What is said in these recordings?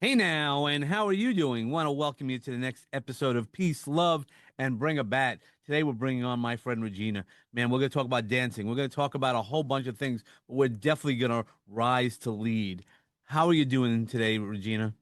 Hey now, and how are you doing? Want to welcome you to the next episode of Peace, Love, and Bring a Bat. Today we're bringing on my friend Regina. Man, we're going to talk about dancing. We're going to talk about a whole bunch of things, but we're definitely going to rise to lead. How are you doing today, Regina?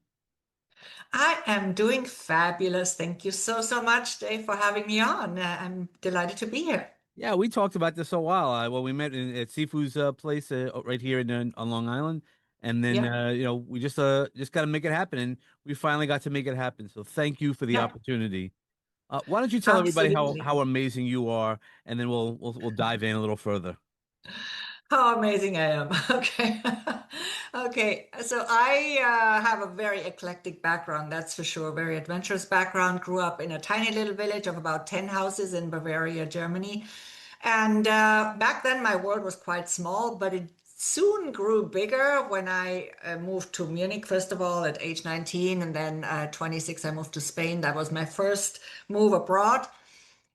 I am doing fabulous. Thank you so much, Dave, for having me on. I'm delighted to be here. Yeah, we talked about this a while. Well, we met at Sifu's place right here on Long Island, and then Yeah, we just got to make it happen, and we finally got to make it happen. So thank you for the yeah, opportunity. Why don't you tell everybody absolutely. how amazing you are, and then we'll dive in a little further. How amazing I am. Okay. Okay. So I have a very eclectic background, that's for sure. Very adventurous background. Grew up in a tiny little village of about 10 houses in Bavaria, Germany. And back then, my world was quite small, but it soon grew bigger when I moved to Munich, first of all, at age 19, and then 26, I moved to Spain. That was my first move abroad.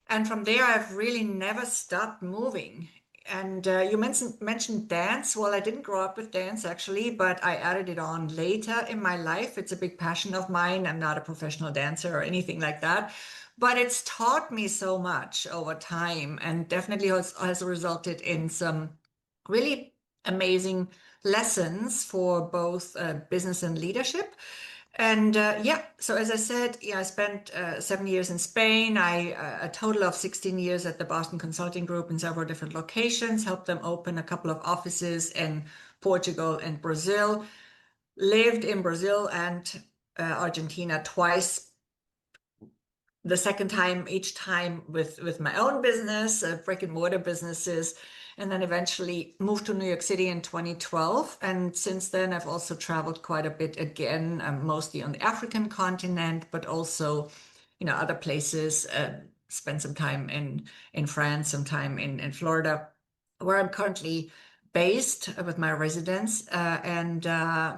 And from there, I've really never stopped moving. And you mentioned dance. Well, I didn't grow up with dance actually, but I added it on later in my life. It's a big passion of mine. I'm not a professional dancer or anything like that, but it's taught me so much over time and definitely has resulted in some really amazing lessons for both business and leadership. And yeah, so as I said, yeah, I spent 7 years in Spain. A total of 16 years at the Boston Consulting Group in several different locations, helped them open a couple of offices in Portugal and Brazil. Lived in Brazil and Argentina twice. The second time, each time with my own business, brick-and-mortar businesses, and then eventually moved to New York City in 2012. And since then, I've also traveled quite a bit again, mostly on the African continent, but also, other places. Spent some time in France, some time in Florida, where I'm currently based with my residence, and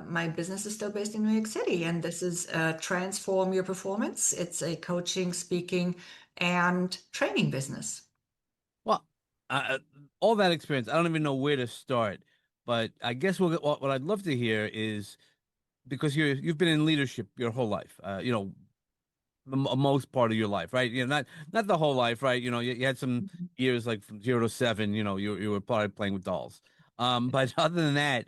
my business is still based in New York City. And this is Transform Your Performance. It's a coaching, speaking, and training business. Well, uh, all that experience, I don't even know where to start. But I guess what I'd love to hear is because you've been in leadership your whole life. Most part of your life, right? Not the whole life, right? You had some years like from 0 to 7. You were probably playing with dolls. But other than that,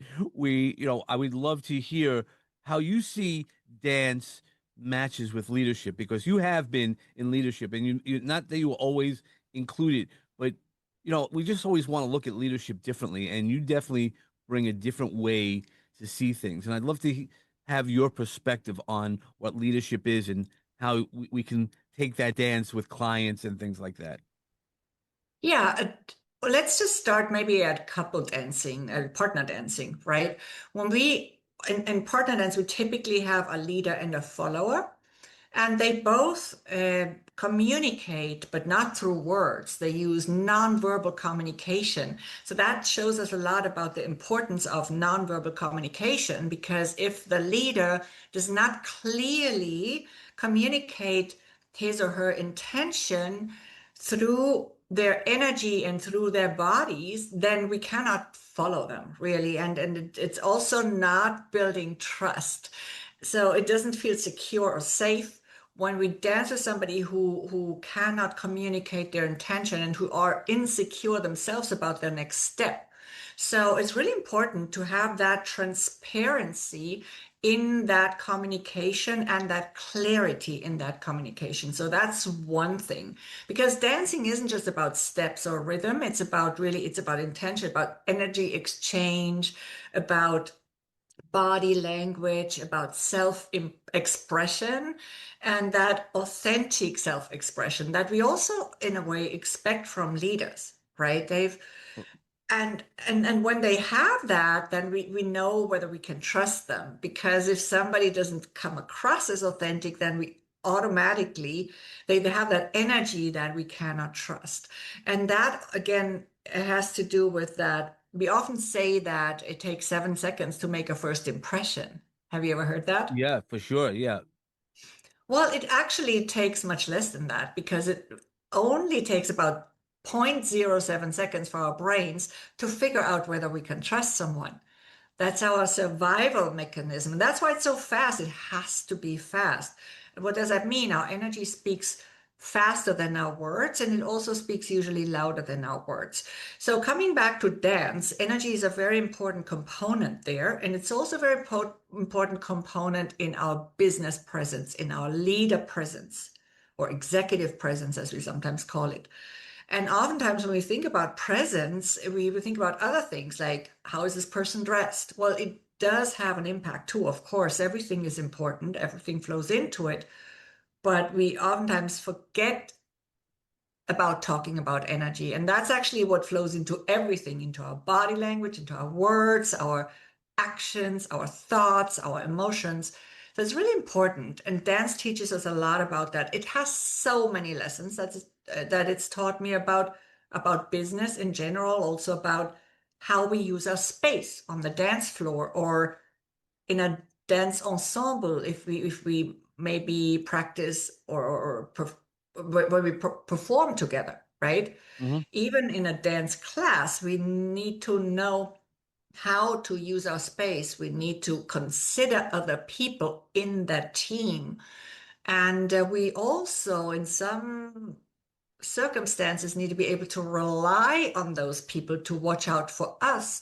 I would love to hear how you see dance matches with leadership because you have been in leadership, and you not that you were always included, but we just always want to look at leadership differently, and you definitely bring a different way to see things, and I'd love to have your perspective on what leadership is and how we can take that dance with clients and things like that. Yeah, let's just start maybe at couple dancing, partner dancing, right? When in partner dance, we typically have a leader and a follower. And they both communicate, but not through words. They use nonverbal communication. So that shows us a lot about the importance of nonverbal communication, because if the leader does not clearly communicate his or her intention through their energy and through their bodies, then we cannot follow them really. And it's also not building trust. So it doesn't feel secure or safe when we dance with somebody who cannot communicate their intention and who are insecure themselves about their next step. So it's really important to have that transparency in that communication and that clarity in that communication. So that's one thing. Because dancing isn't just about steps or rhythm, it's about intention, about energy exchange, about body language, about self expression, and that authentic self expression that we also, in a way, expect from leaders, right, Dave? And when they have that, then we know whether we can trust them. Because if somebody doesn't come across as authentic, then we automatically they have that energy that we cannot trust. And that again has to do with that. We often say that it takes 7 seconds to make a first impression. Have you ever heard that? Yeah, for sure. Yeah. Well, it actually takes much less than that because it only takes about zero point zero 0.07 seconds for our brains to figure out whether we can trust someone. That's our survival mechanism. And that's why it's so fast. It has to be fast. And what does that mean? Our energy speaks faster than our words, and it also speaks usually louder than our words. So, coming back to dance, energy is a very important component there. And it's also a very important component in our business presence, in our leader presence, or executive presence, as we sometimes call it. And oftentimes, when we think about presence, we think about other things like how is this person dressed? Well, it does have an impact too, of course. Everything is important, everything flows into it. But we oftentimes forget about talking about energy. And that's actually what flows into everything, into our body language, into our words, our actions, our thoughts, our emotions. So it's really important. And dance teaches us a lot about that. It has so many lessons that it's taught me about business in general, also about how we use our space on the dance floor or in a dance ensemble if we maybe practice when we perform together, right? Hmm. Even in a dance class, we need to know how to use our space. We need to consider other people in that team. And we also, in some circumstances, need to be able to rely on those people to watch out for us.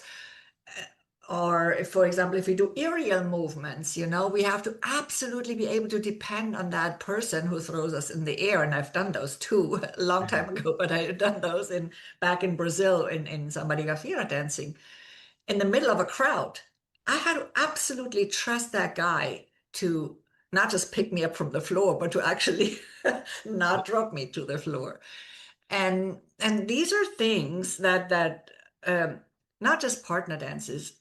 Or if, for example, if we do aerial movements, we have to absolutely be able to depend on that person who throws us in the air. And I've done those too a long time ago, but I've done those back in Brazil in Samba de Gafira dancing in the middle of a crowd. I had to absolutely trust that guy to not just pick me up from the floor, but to actually not drop me to the floor. And these are things that um, not just partner dances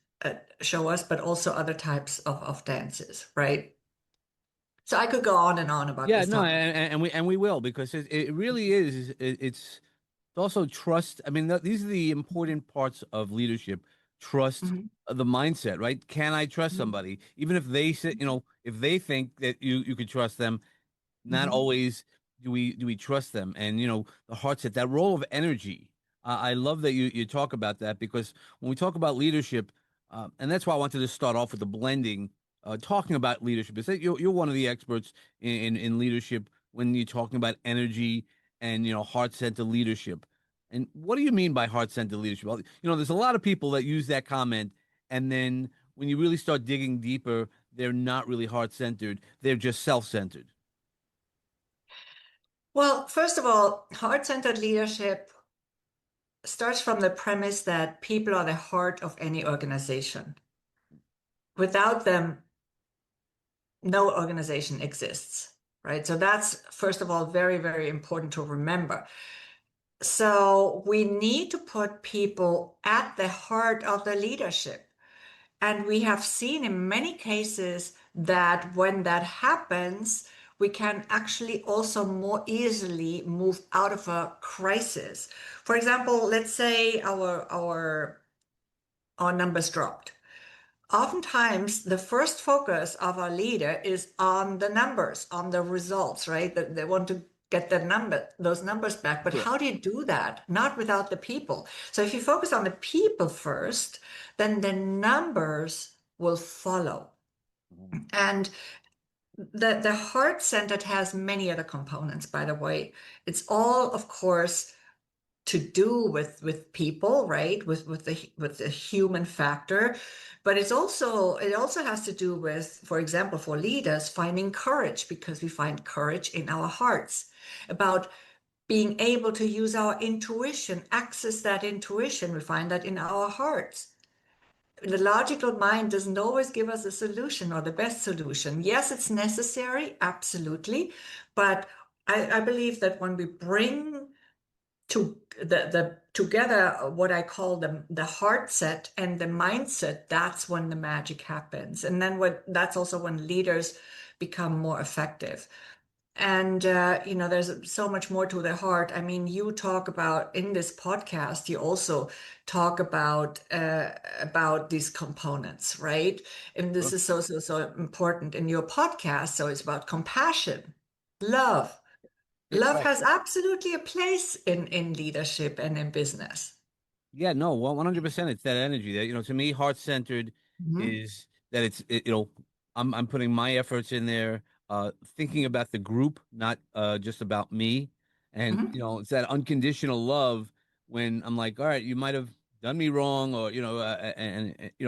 show us, but also other types of dances, right? So I could go on and on about Yeah, this no, topic. and we will because it really is. It's also trust. I mean, these are the important parts of leadership. Trust, Mhm. the mindset, right? Can I trust Mhm. somebody, even if they say, if they think that you could trust them? Not Mhm. always do we trust them, and the heart set, that role of energy. I love that you talk about that, because when we talk about leadership, and that's why I wanted to start off with the blending, talking about leadership, is that you're one of the experts in leadership when you're talking about energy and heart centered leadership. And what do you mean by heart centered leadership? Well, there's a lot of people that use that comment, and then when you really start digging deeper, they're not really heart centered, they're just self centered. Well, first of all, heart-centered leadership starts from the premise that people are the heart of any organization. Without them, no organization exists, right? So that's, first of all, very, very important to remember. So we need to put people at the heart of the leadership. And we have seen in many cases that when that happens, we can actually also more easily move out of a crisis. For example, let's say our numbers dropped. Oftentimes, the first focus of our leader is on the numbers, on the results, right? That they want to get those numbers back. But Sure. how do you do that? Not without the people. So if you focus on the people first, then the numbers will follow. And the heart centered has many other components, by the way. It's all, of course, to do with people, right? With the human factor, but it also has to do with, for example, for leaders, finding courage, because we find courage in our hearts, about being able to use our intuition, access that intuition. We find that in our hearts. The logical mind doesn't always give us a solution or the best solution. Yes, it's necessary, absolutely, but I believe that when we bring to the together what I call the heart set and the mindset, that's when the magic happens. And then that's also when leaders become more effective. And there's so much more to the heart. I mean, you talk about in this podcast, you also talk about these components, right? And this Sure. is so important in your podcast. So it's about compassion, love. Yeah, Love right. has absolutely a place in leadership and in business. Yeah, no, well, 100%. It's that energy that, to me, heart centered. Hmm. is that I'm putting my efforts in there, thinking about the group, not just about me. And Hmm. it's that unconditional love when I'm like, all right, you might have done me wrong, or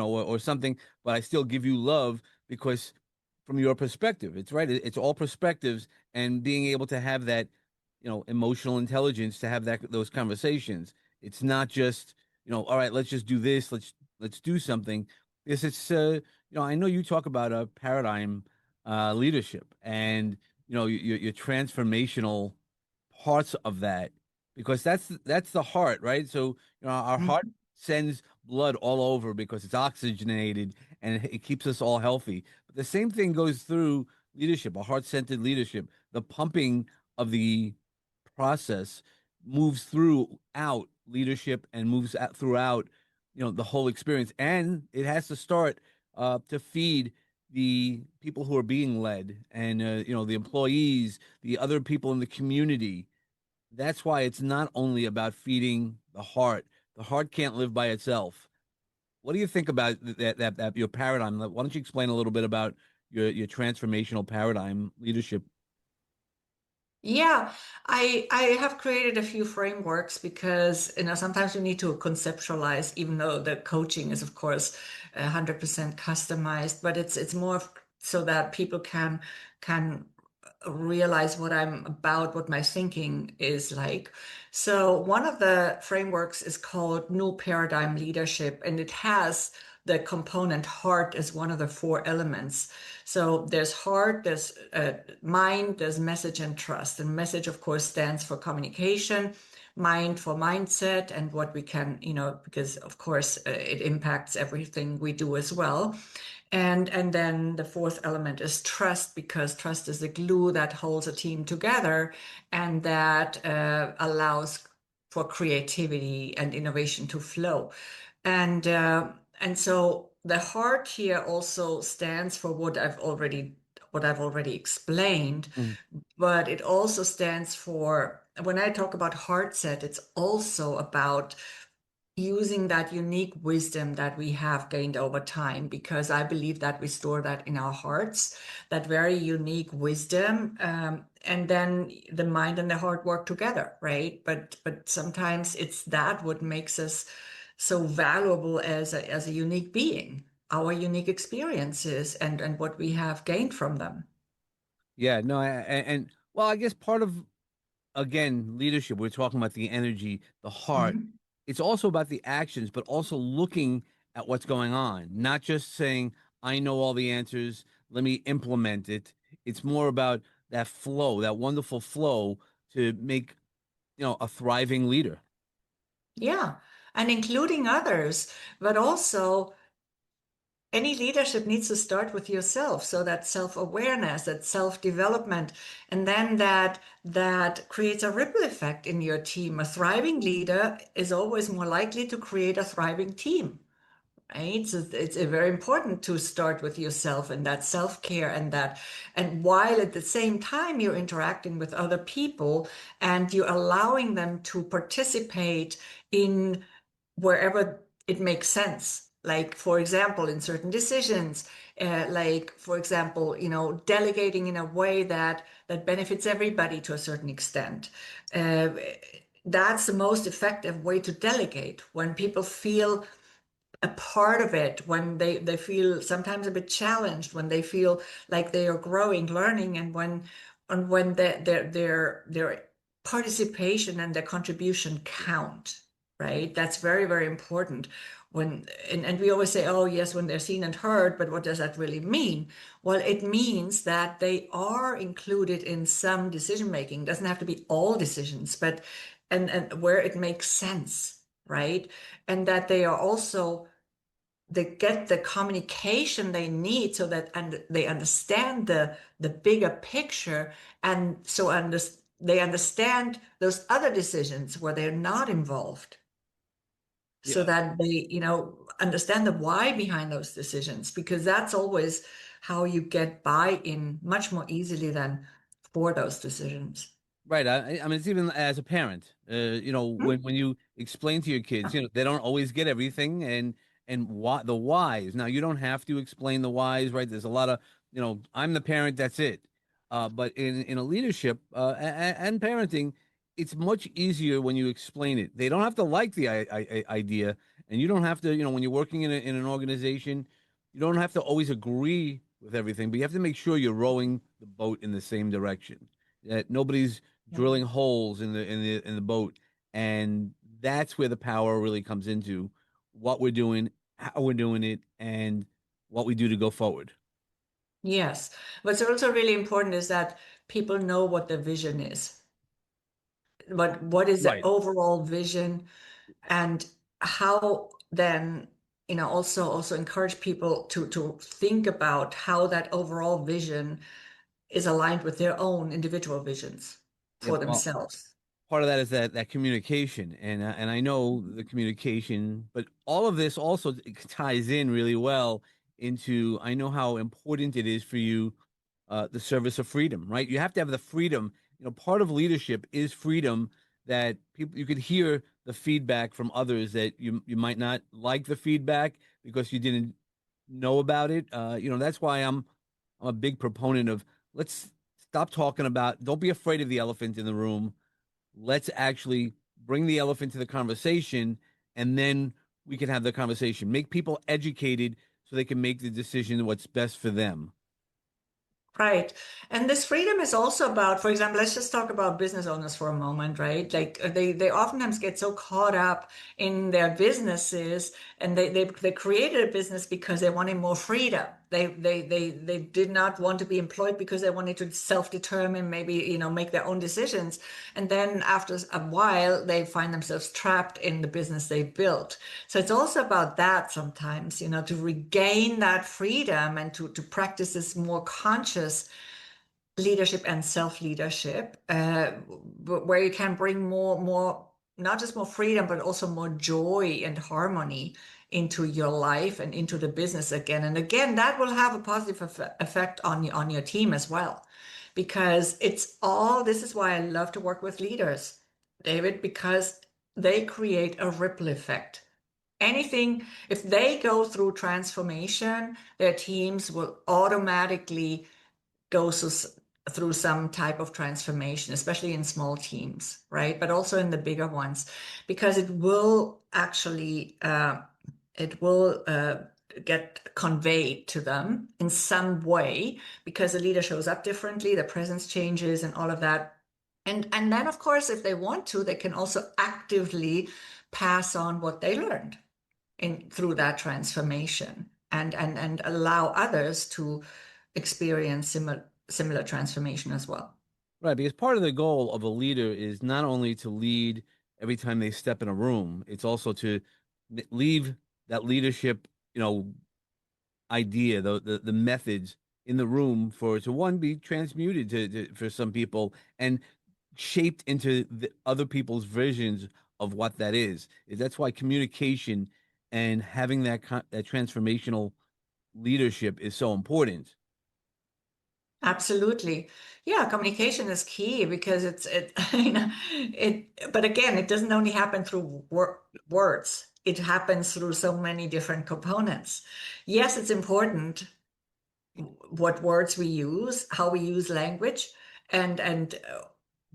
or something, but I still give you love because from your perspective, it's right. It's all perspectives, and being able to have that, emotional intelligence to have those conversations. It's not just, all right, let's just do this. Let's do something. Because it's I know you talk about a paradigm leadership, and your transformational parts of that, because that's the heart, right? So our heart sends blood all over because it's oxygenated, and it keeps us all healthy. But the same thing goes through leadership, a heart-centered leadership. The pumping of the process moves throughout leadership and moves out throughout the whole experience, and it has to start to feed the people who are being led, and the employees, the other people in the community. That's why it's not only about feeding the heart. The heart can't live by itself. What do you think about that your paradigm? Why don't you explain a little bit about your transformational paradigm leadership? Yeah, I have created a few frameworks because sometimes you need to conceptualize, even though the coaching is of course 100% customized, but it's more so that people can realize what I'm about, what my thinking is like. So one of the frameworks is called New Paradigm Leadership, and it has the component heart as one of the four elements. So there's heart, there's mind, there's message and trust. And message, of course, stands for communication, mind for mindset, and what we can, because of course it impacts everything we do as well. And then the fourth element is trust, because trust is the glue that holds a team together and that allows for creativity and innovation to flow. And so the heart here also stands for what I've already explained, Mm. but it also stands for, when I talk about heart set, it's also about using that unique wisdom that we have gained over time, because I believe that we store that in our hearts, that very unique wisdom. And then the mind and the heart work together, right? But sometimes it's that what makes us so valuable as a unique being, our unique experiences and what we have gained from them. Yeah, no, and well, I guess part of, again, leadership, we're talking about the energy, the heart. Mhm. It's also about the actions, but also looking at what's going on, not just saying, I know all the answers, let me implement it. It's more about that flow, that wonderful flow to make, a thriving leader. Yeah, and including others, but also any leadership needs to start with yourself. So that self-awareness, that self-development, and then that creates a ripple effect in your team. A thriving leader is always more likely to create a thriving team. Right? So it's very important to start with yourself and that self-care and while at the same time you're interacting with other people and you're allowing them to participate in wherever it makes sense. Like, for example, in certain decisions, like, for example, delegating in a way that benefits everybody to a certain extent. Uh, that's the most effective way to delegate when people feel a part of it, when they feel sometimes a bit challenged, when they feel like they are growing, learning, and when their participation and their contribution count, right? That's very, very important. And we always say, oh yes, when they're seen and heard, but what does that really mean? Well, it means that they are included in some decision making. It doesn't have to be all decisions, but and where it makes sense, right? And that they get the communication they need so that and they understand the bigger picture, and so they understand those other decisions where they're not involved, so Yeah, that they understand the why behind those decisions, because that's always how you get buy-in much more easily than for those decisions. right. I mean, it's even as a parent, when you explain to your kids, they don't always get everything, and why the whys. Now you don't have to explain the whys, right? There's a lot of, I'm the parent, that's it. But in a leadership and parenting, it's much easier when you explain it. They don't have to like the idea, and you don't have to, when you're working in an organization, you don't have to always agree with everything, but you have to make sure you're rowing the boat in the same direction. That nobody's drilling holes in the boat, and that's where the power really comes into what we're doing, how we're doing it, and what we do to go forward. Yes. What's also really important is that people know what the vision is. What is the Right. overall vision, and how then, also encourage people to think about how that overall vision is aligned with their own individual visions Yeah. for Well, themselves. part of that is that communication, and I know the communication, but all of this also ties in really well into, I know how important it is for you, the service of freedom, right? You have to have the freedom. Part of leadership is freedom, that people, you could hear the feedback from others, that you might not like the feedback because you didn't know about it. That's why I'm a big proponent of, let's stop talking about, don't be afraid of the elephant in the room. Let's actually bring the elephant to the conversation, and then we can have the conversation. Make people educated so they can make the decision what's best for them. Right. And this freedom is also about, for example, let's just talk about business owners for a moment, right? Like they oftentimes get so caught up in their businesses, and they created a business because they wanted more freedom. They did not want to be employed because they wanted to self-determine, maybe, make their own decisions. And then after a while, they find themselves trapped in the business they built. So it's also about that sometimes, to regain that freedom and to practice this more conscious leadership and self-leadership, where you can bring more, not just more freedom, but also more joy and harmony into your life and into the business again. And again, that will have a positive effect on your team as well. Because this is why I love to work with leaders, David, because they create a ripple effect. Anything, if they go through transformation, their teams will automatically go through some type of transformation, especially in small teams, right? But also in the bigger ones, because it will get conveyed to them in some way, because the leader shows up differently, the presence changes, and all of that. And then, of course, if they want to, they can also actively pass on what they learned through that transformation, and allow others to experience similar transformation as well. Right, because part of the goal of a leader is not only to lead every time they step in a room, it's also to leave that leadership, idea, the methods in the room, for to one, be transmuted for some people, and shaped into the other people's visions of what that is. That's why communication and having that transformational leadership is so important. Absolutely. Yeah, communication is key because but again, it doesn't only happen through words. It happens through so many different components. Yes, it's important what words we use, how we use language, and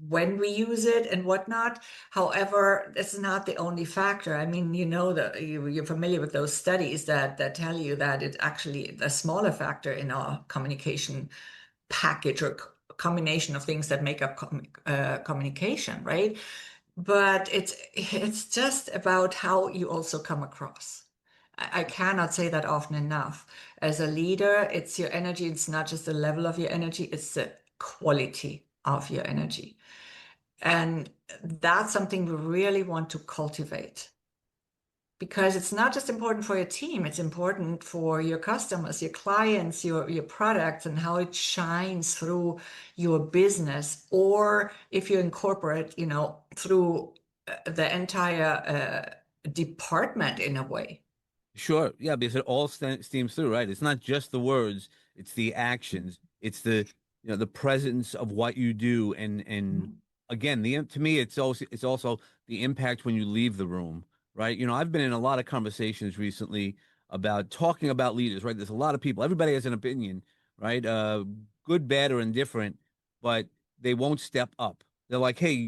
when we use it and whatnot. However, this is not the only factor. I mean, you're familiar with those studies that tell you that it's actually a smaller factor in our communication package, or combination of things that make up communication, right? But it's just about how you also come across. I cannot say that often enough. As a leader, it's your energy. It's not just the level of your energy, it's the quality of your energy. And that's something we really want to cultivate, because it's not just important for your team, it's important for your customers, your clients, your products, and how it shines through your business, or if you incorporate, through the entire department in a way. Sure, yeah, because it all steams through, right? It's not just the words; it's the actions, it's the presence of what you do, and again, to me, it's also the impact when you leave the room. right? I've been in a lot of conversations recently about talking about leaders, right? There's a lot of people, everybody has an opinion, right? Good, bad, or indifferent, but they won't step up. They're like, hey,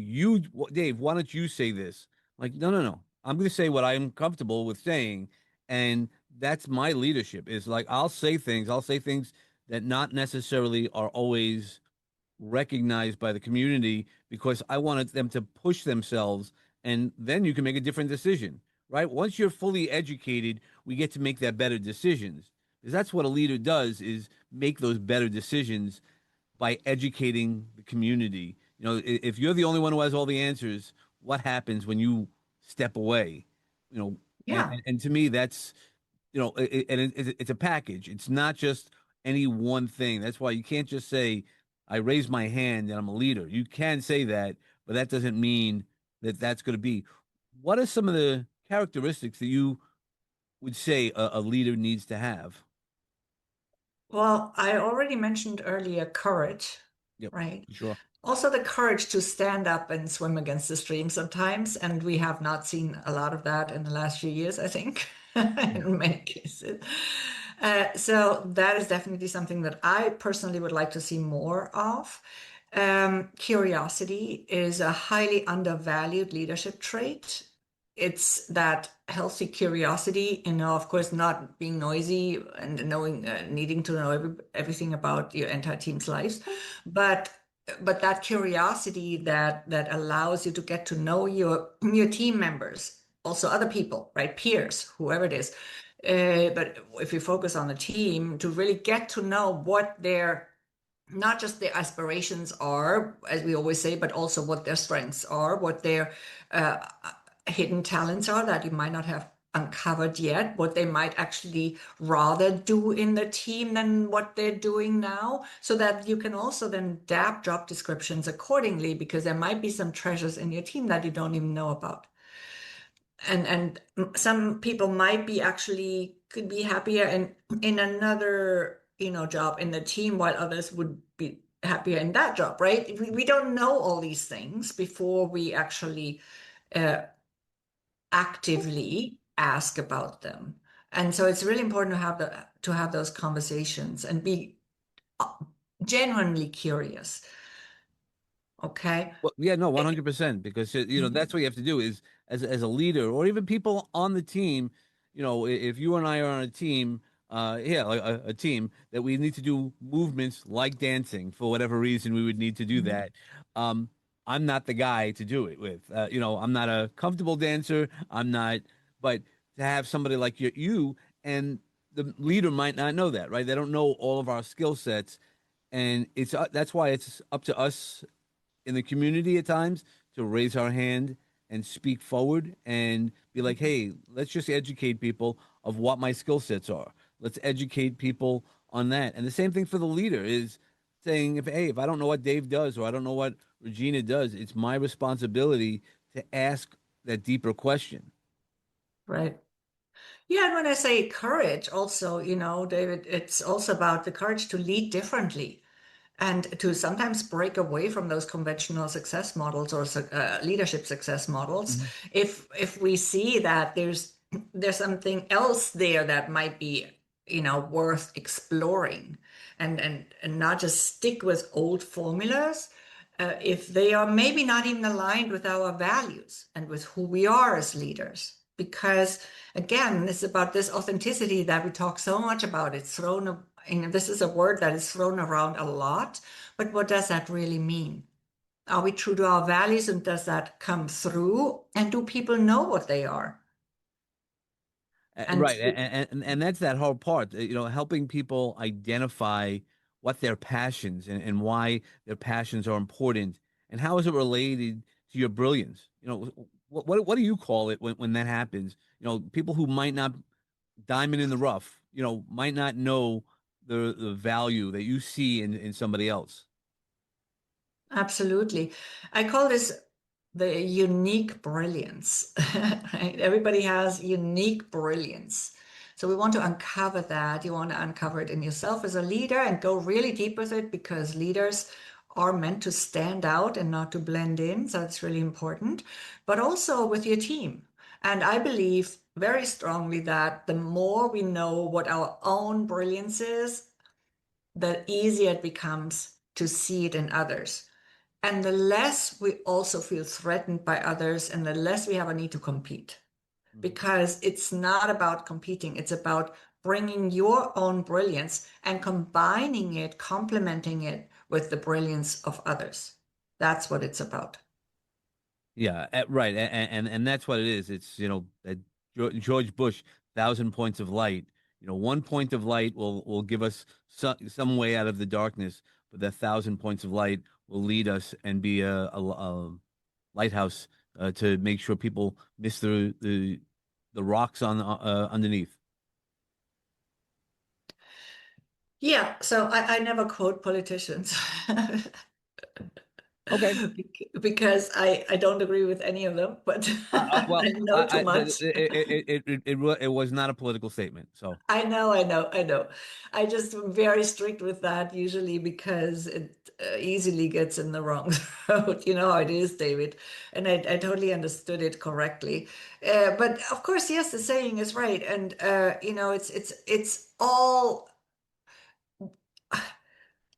Dave, why don't you say this? Like, no, no, no. I'm going to say what I'm comfortable with saying. And that's my leadership is like, I'll say things that not necessarily are always recognized by the community because I wanted them to push themselves, and then you can make a different decision, right? Once you're fully educated, we get to make that better decisions. Because that's what a leader does is make those better decisions by educating the community. If you're the only one who has all the answers, what happens when you step away? You know, and, Yeah. and, and to me, that's it's a package. It's not just any one thing. That's why you can't just say, I raise my hand and I'm a leader. You can say that, but that doesn't mean that that's going to be. What are some of the characteristics that you would say a leader needs to have? Well, I already mentioned earlier courage, Yep, right? sure. Also, the courage to stand up and swim against the stream sometimes. And we have not seen a lot of that in the last few years, I think, Yeah. in many cases. So, that is definitely something that I personally would like to see more of. Curiosity is a highly undervalued leadership trait. It's that healthy curiosity, of course, not being noisy and knowing, needing to know everything about your entire team's lives, but that curiosity that allows you to get to know your team members, also other people, right? Peers, whoever it is. But if you focus on the team, to really get to know what their not just their aspirations are, as we always say, but also what their strengths are, what their uh, hidden talents are that you might not have uncovered yet, what they might actually rather do in the team than what they're doing now, so that you can also then adapt job descriptions accordingly, because there might be some treasures in your team that you don't even know about. And some people might be actually could be happier in another job in the team, while others would be happier in that job, right? We don't know all these things before we actually uh, actively ask about them. And so it's really important to have those conversations and be uh, genuinely curious. Okay. Well, yeah, no, 100%, because that's Mhm. what you have to do is as a leader or even people on the team, if you and I are on a team, yeah, like a team that we need to do movements like dancing for whatever reason we would need to do Mhm. that. Um, I'm not the guy to do it with. I'm not a comfortable dancer. I'm not, but to have somebody like you and the leader might not know that, right? They don't know all of our skill sets, and that's why it's up to us in the community at times to raise our hand and speak forward and be like, hey, let's just educate people of what my skill sets are. Let's educate people on that. And the same thing for the leader is saying, if I don't know what Dave does or I don't know what Regina does, it's my responsibility to ask that deeper question. Right. Yeah, and when I say courage, also, David, it's also about the courage to lead differently and to sometimes break away from those conventional success models or leadership success models. Mhm. If we see that there's something else there that might be, worth exploring, and not just stick with old formulas. If they are maybe not even aligned with our values and with who we are as leaders. Because again, it's about this authenticity that we talk so much about. This is a word that is thrown around a lot, but what does that really mean? Are we true to our values and does that come through? And do people know what they are? And Right, and that's that whole part, helping people identify what their passions and why their passions are important, and how is it related to your brilliance? What do you call it when that happens? People who might not diamond in the rough, might not know the value that you see in somebody else. absolutely. I call this the unique brilliance, right? Everybody has unique brilliance. So we want to uncover that. You want to uncover it in yourself as a leader and go really deep with it, because leaders are meant to stand out and not to blend in. So it's really important, but also with your team. And I believe very strongly that the more we know what our own brilliance is, the easier it becomes to see it in others. And the less we also feel threatened by others, and the less we have a need to compete. Mhm. Because it's not about competing, it's about bringing your own brilliance and combining it, complementing it with the brilliance of others. That's what it's about. Yeah, right, and that's what it is. It's George Bush, 1,000 points of light. One point of light will give us some way out of the darkness, but that 1,000 points of light will lead us and be a lighthouse to make sure people miss the rocks on underneath. Yeah, so I never quote politicians Okay. because I don't agree with any of them, but Well, I know too but much. it was not a political statement. So, I know, I know, I know. I just am very strict with that usually because it easily gets in the wrong throat. You know how it is, David. And I totally understood it correctly. But of course, yes, the saying is right. And it's all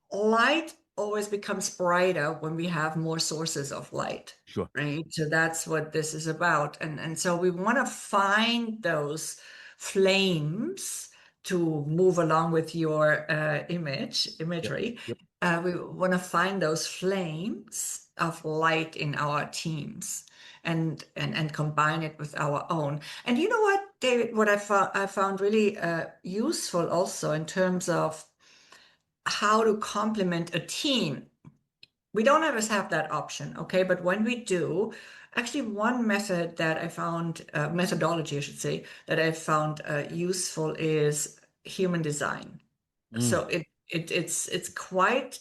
light always becomes brighter when we have more sources of light, sure. right? So that's what this is about. And so we want to find those flames to move along with your Yep. imagery. Yep. We want to find those flames of light in our teams and combine it with our own. And you know what, David, what I found really useful also in terms of how to complement a team. We don't always have that option, okay? But when we do, actually, one method that I found, methodology, I should say, that I found useful is human design. Mm. So it's quite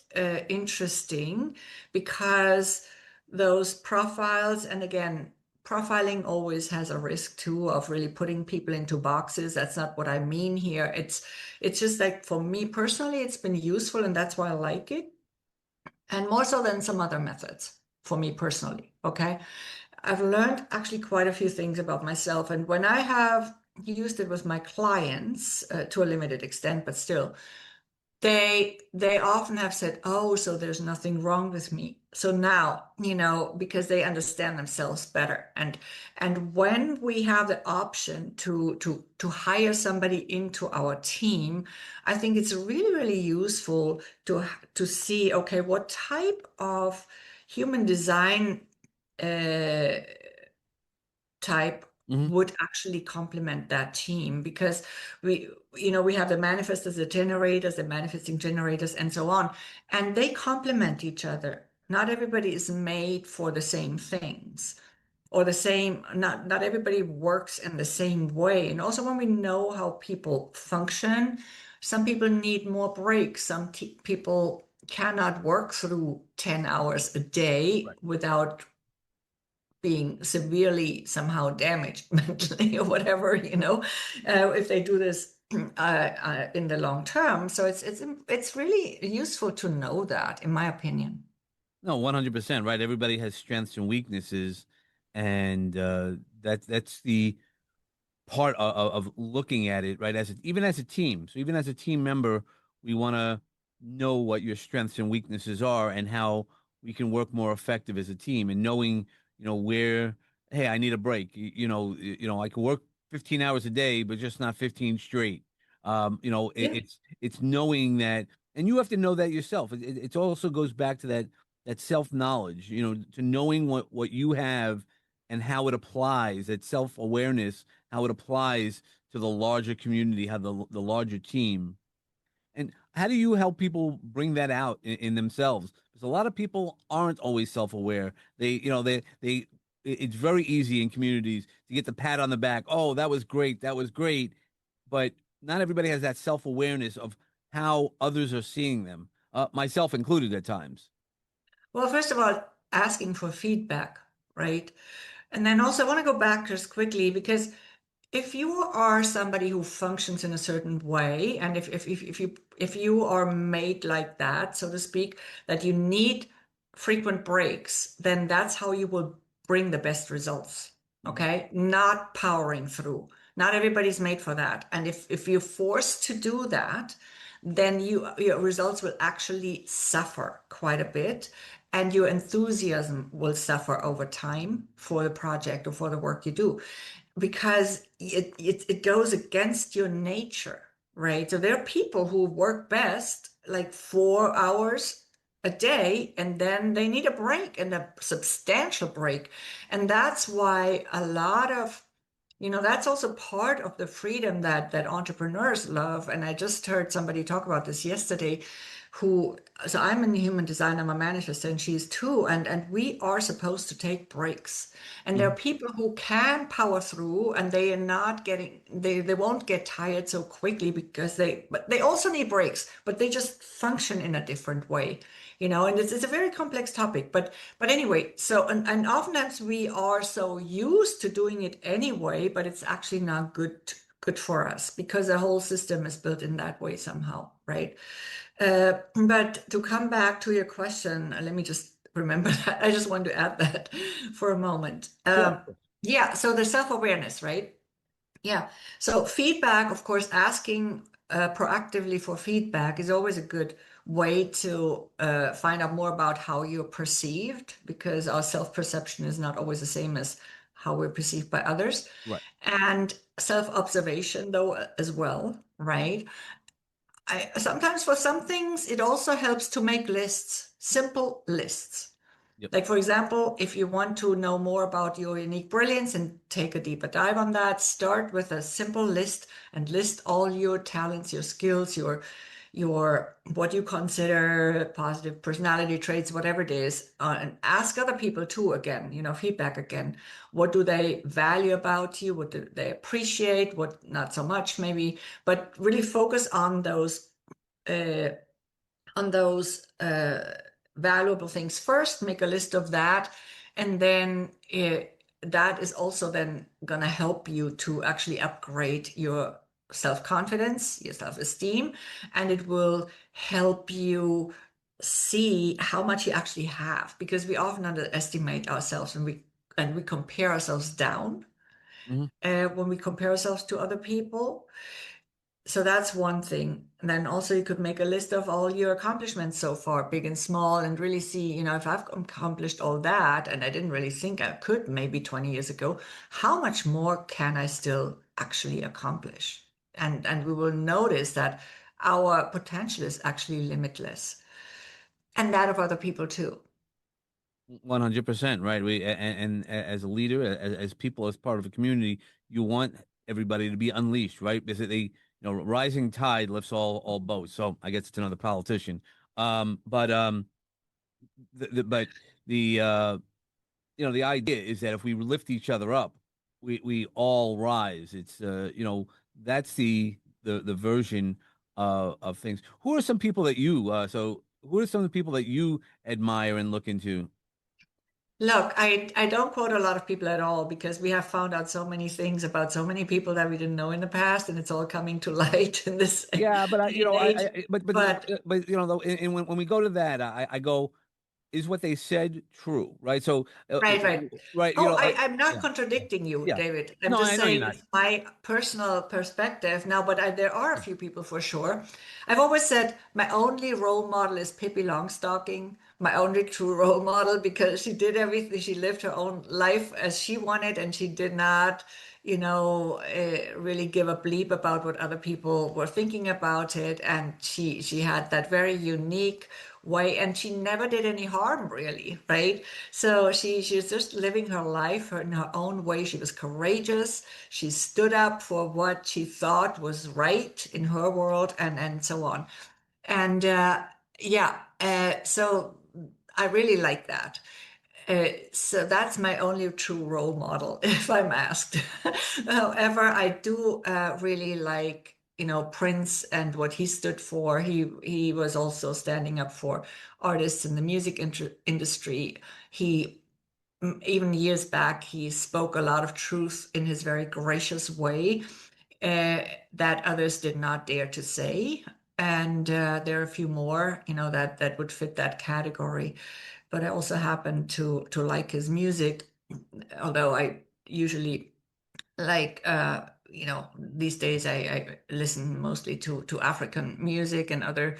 interesting because those profiles, and again, profiling always has a risk too of really putting people into boxes. That's not what I mean here. It's just like for me personally, it's been useful, and that's why I like it, and more so than some other methods for me personally. Okay, I've learned actually quite a few things about myself, and when I have used it with my clients to a limited extent, but still they often have said, "Oh, so there's nothing wrong with me." So now, because they understand themselves better. And when we have the option to hire somebody into our team, I think it's really, really useful to see, okay, what type of human design uh, type Hmm. would actually complement that team, because we have the manifestors, the generators, the manifesting generators, and so on, and they complement each other. Not everybody is made for the same things, or the same, not everybody works in the same way. And also, when we know how people function, some people need more breaks. Some people cannot work through 10 hours a day Right. without being severely somehow damaged mentally or whatever, if they do this in the long term. So it's really useful to know that, in my opinion. No, 100%, right? Everybody has strengths and weaknesses, and that's the part of looking at it, right? Even as a team. So even as a team member, we want to know what your strengths and weaknesses are and how we can work more effective as a team. And knowing, where, hey, I need a break. I could work 15 hours a day, but just not 15 straight. Yeah. It's knowing that, and you have to know that yourself. It also goes back to that self knowledge. To knowing what you have and how it applies, that self awareness, how it applies to the larger community, how the larger team. And how do you help people bring that out in themselves? Because a lot of people aren't always self-aware. It's very easy in communities to get the pat on the back. Oh, that was great. That was great. But not everybody has that self-awareness of how others are seeing them, myself included at times. Well, first of all, asking for feedback, right? And then also, I want to go back just quickly, because if you are somebody who functions in a certain way, and if you are made like that, so to speak, that you need frequent breaks, then that's how you will bring the best results. Okay, not powering through. Not everybody's made for that. And if you're forced to do that, then your results will actually suffer quite a bit, and your enthusiasm will suffer over time for the project or for the work you do, because it goes against your nature, right? So there are people who work best like 4 hours a day, and then they need a break, and a substantial break. And that's why a lot of, that's also part of the freedom that entrepreneurs love. And I just heard somebody talk about this yesterday, who, so I'm in human design, I'm a manifestor, and she's too, and we are supposed to take breaks. And there are Mhm. people who can power through, and they are not getting, they won't get tired so quickly, because but they also need breaks, but they just function in a different way, and it's a very complex topic. But anyway, so, and oftentimes we are so used to doing it anyway, but it's actually not good for us, because the whole system is built in that way somehow, right? But to come back to your question, let me just remember that. I just want to add that for a moment. Sure. Yeah, so the self-awareness, right? Yeah. So feedback, of course, asking proactively for feedback is always a good way to find out more about how you're perceived, because our self-perception is not always the same as how we're perceived by others. Right. And self-observation, though, as well, right? I sometimes, for some things, it also helps to make lists, simple lists. Yep. Like, for example, if you want to know more about your unique brilliance and take a deeper dive on that, start with a simple list and list all your talents, your skills, your what you consider positive personality traits, whatever it is, and ask other people too. Again, feedback again. What do they value about you? What do they appreciate? What not so much, maybe. But really focus uh, on those valuable things first, make a list of that, and then that is also then going to help you to actually upgrade your self-confidence, your self-esteem, and it will help you see how much you actually have, because we often underestimate ourselves, and we compare ourselves down Mhm. when we compare ourselves to other people. So that's one thing. And then also you could make a list of all your accomplishments so far, big and small, and really see, if I've accomplished all that, and I didn't really think I could maybe 20 years ago, how much more can I still actually accomplish? And we will notice that our potential is actually limitless, and that of other people too. 100%, right? And as a leader, as people, as part of a community, you want everybody to be unleashed, right? Because rising tide lifts all boats. So I guess it's another politician. But but the the idea is that if we lift each other up, we all rise. It's that's the version of things. Who are some people that who are some of the people that you admire and look into? Look, I don't quote a lot of people at all, because we have found out so many things about so many people that we didn't know in the past, and it's all coming to light in this Yeah, but day and age. But but though, and when we go to that, I go, is what they said true, right? So, right, right. right, Oh, I'm not yeah, contradicting you, yeah. David. I'm No, just I know you're saying not. it's my personal perspective now, but there are a few people for sure. I've always said my only role model is Pippi Longstocking, my only true role model, because she did everything. She lived her own life as she wanted, and she did not, really give a bleep about what other people were thinking about it. And she had that very unique way, and she never did any harm, really, right? So she was just living her life in her own way. She was courageous. She stood up for what she thought was right in her world, and so on. And yeah, so I really like that. So that's my only true role model, if I'm asked. However, I do really like, Prince and what he stood for. He was also standing up for artists in the music industry. He Even years back, he spoke a lot of truth in his very gracious way, uh, that others did not dare to say. And there are a few more, that would fit that category. But I also happen to like his music, although I usually like these days I listen mostly to African music and other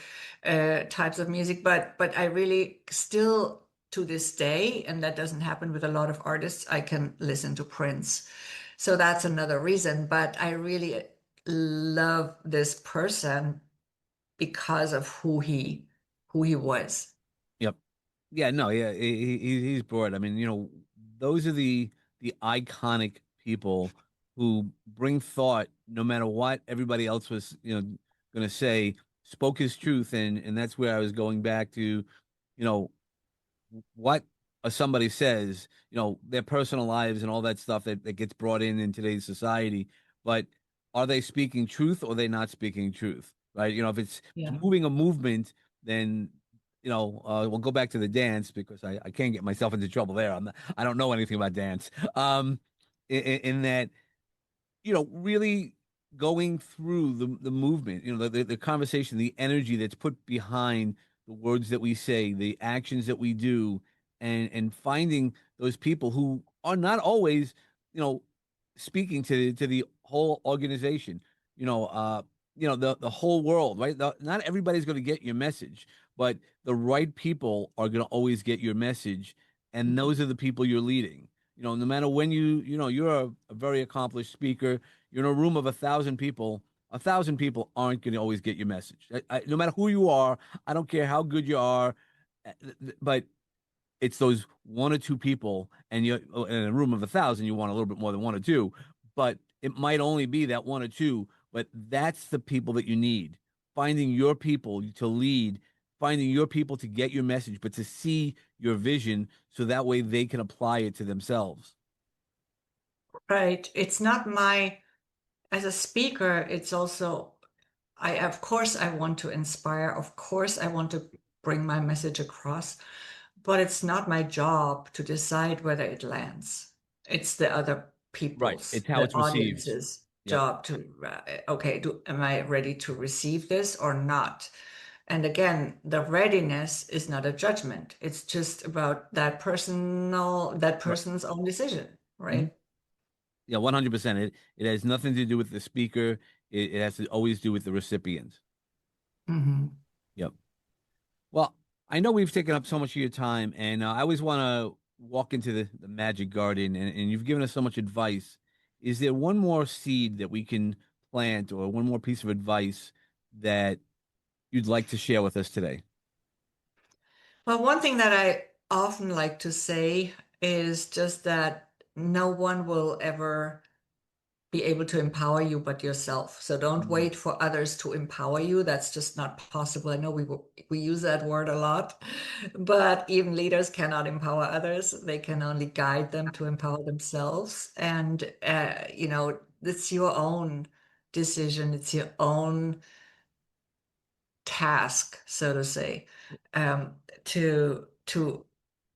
types of music, but I really still to this day, and that doesn't happen with a lot of artists, I can listen to Prince. So that's another reason. But I really love this person because of who he was. Yep. Yeah, no, yeah, he's broad. I mean, those are the iconic people who bring thought, no matter what everybody else was, going to say, spoke his truth, and that's where I was going back to, know, what somebody says, their personal lives and all that stuff that gets brought in today's society, but are they speaking truth or are they not speaking truth? Right? If it's Yeah. moving a movement, then we'll go back to the dance because I can't get myself into trouble there. I don't know anything about dance. In that really going through the movement, the conversation, the energy that's put behind the words that we say, the actions that we do, and finding those people who are not always, you know, speaking to the whole organization, the whole world, right? Not everybody's going to get your message, but the right people are going to always get your message, and those are the people you're leading. No matter when you're a very accomplished speaker, you're in a room of 1,000 people. 1,000 people aren't going to always get your message. No matter who you are, I don't care how good you are, uh, but it's those one or two people, and you're in a room of 1,000. You want a little bit more than one or two, but it might only be that one or two. But that's the people that you need. Finding your people to lead, finding your people to get your message, but to see your vision so that way they can apply it to themselves. Right. It's not my, as a speaker, it's also, of course, I want to inspire. Of course, I want to bring my message across, but it's not my job to decide whether it lands. It's the other Right. people's, It's how the it's received. audience's Yep. job to, okay, am I ready to receive this or not? And again, the readiness is not a judgment. It's just about that Right. person's own decision, Mhm. right? Yeah, 100%. It has nothing to do with the speaker. It has to always do with the recipient. Hmm. Yep. Well, I know we've taken up so much of your time, and I always want to walk into the magic garden, and you've given us so much advice. Is there one more seed that we can plant, or one more piece of advice that you'd like to share with us today? Well, one thing that I often like to say is just that no one will ever be able to empower you but yourself. So don't Mm. wait for others to empower you. That's just not possible. I know we use that word a lot, but even leaders cannot empower others. They can only guide them to empower themselves. And it's your own decision. It's your own task, so to say, um, to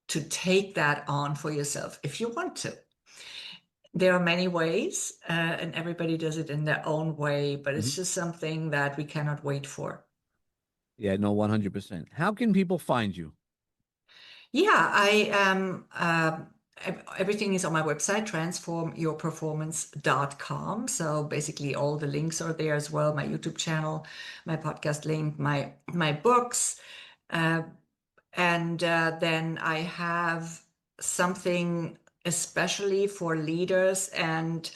take that on for yourself if you want to. There are many ways, and everybody does it in their own way, but it's Mhm. just something that we cannot wait for. Yeah, no, 100%. How can people find you? Yeah, I everything is on my website, transformyourperformance.com. So basically all the links are there as well. My YouTube channel, my podcast link, my books. Uh, And then I have something especially for leaders and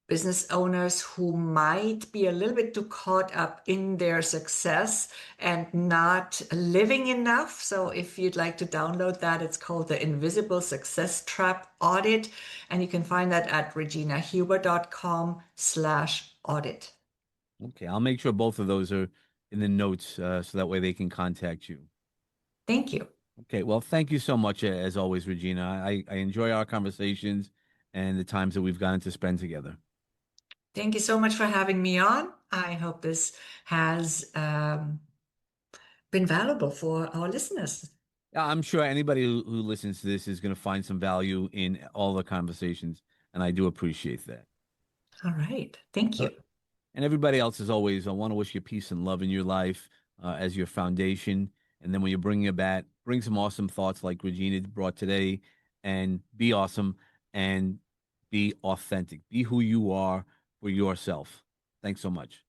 business owners who might be a little bit too caught up in their success and not living enough. So if you'd like to download that, it's called the Invisible Success Trap Audit. And you can find that at reginahuber.com/audit. Okay, I'll make sure both of those are in the notes so that way they can contact you. Thank you. Okay, well, thank you so much as always, Regina. I enjoy our conversations and the times that we've gotten to spend together. Thank you so much for having me on. I hope this has been valuable for our listeners. Yeah, I'm sure anybody who listens to this is going to find some value in all the conversations, and I do appreciate that. All right. Thank Uh, you. And everybody else, as always, I want to wish you peace and love in your life as your foundation. And then when you bring it back, bring some awesome thoughts like Regina brought today, and be awesome. And be authentic, be who you are for yourself. Thanks so much.